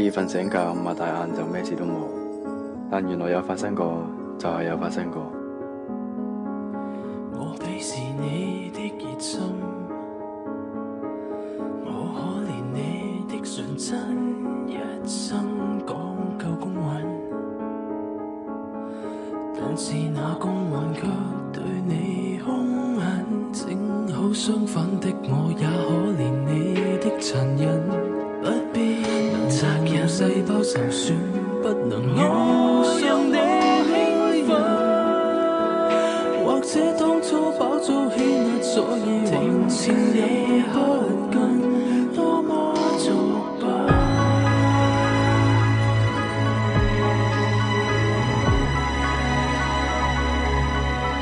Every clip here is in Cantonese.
以瞓醒覺，擘大眼就咩事都冇，但原來有發生過，就係有發生過。我鄙視你的熱心，我可憐你的純真，一生講究公允，但是那公允卻對你兇狠。正好相反的我也可憐你的殘忍，不必責任細胞受損，不能讓你興奮，或者當初飽遭欺壓，所以停止你不緊，多麼作弊，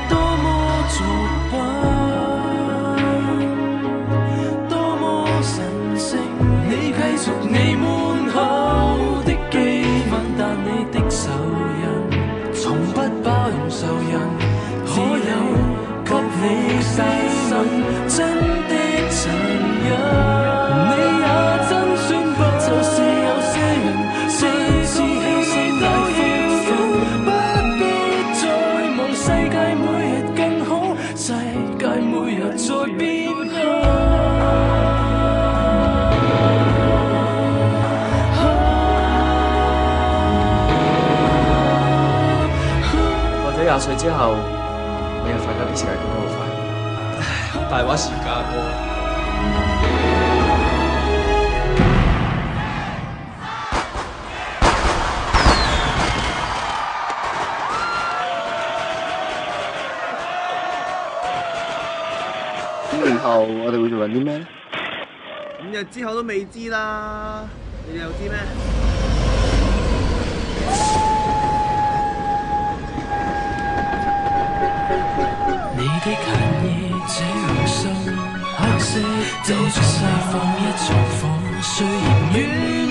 多麼作弊。你滿口的譏諷，但你的仇人從不包容仇人，可有給你細問真的殘忍？你也真宣布，就是有些人甚至你都要分，不必再望世界每日更好，世界每日在變好。20歲之後，你嘅發家啲時間過得好快。大話時間多。5年後我哋會做緊啲咩？5日之後都未知啦，你哋又知咩？你的恨意這樣深，黑色就像釋放一場風，雖然與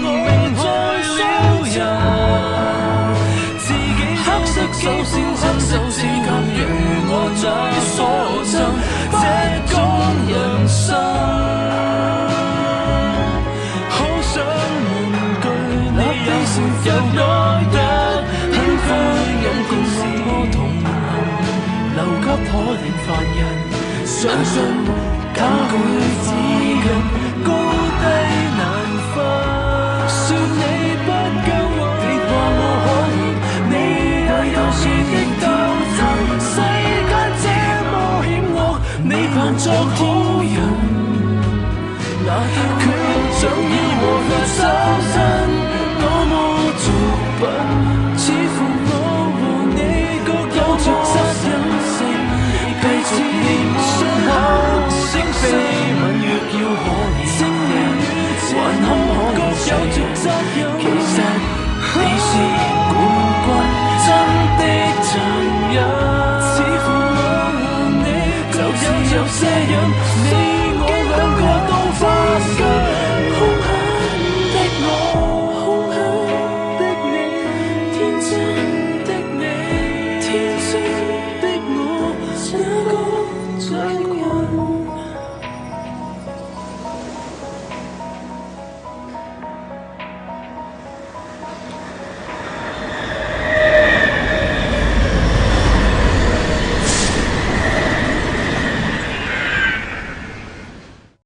我害了人，自己黑色首先黑色只敢與我在所爭，這種人生好想問句，你有我一很灰暗故事我同留給可憐凡人，相信假舉指引，高低難分。說你不夠我，你話我可憐，你也有說的鬥爭。世間這麼險惡，你扮作好人，那卻像義和律手身，多麼作品，似乎我和你各有着責任。繼續念傷口，聲緋聞若要可憐，還可各有着責任。其實你是。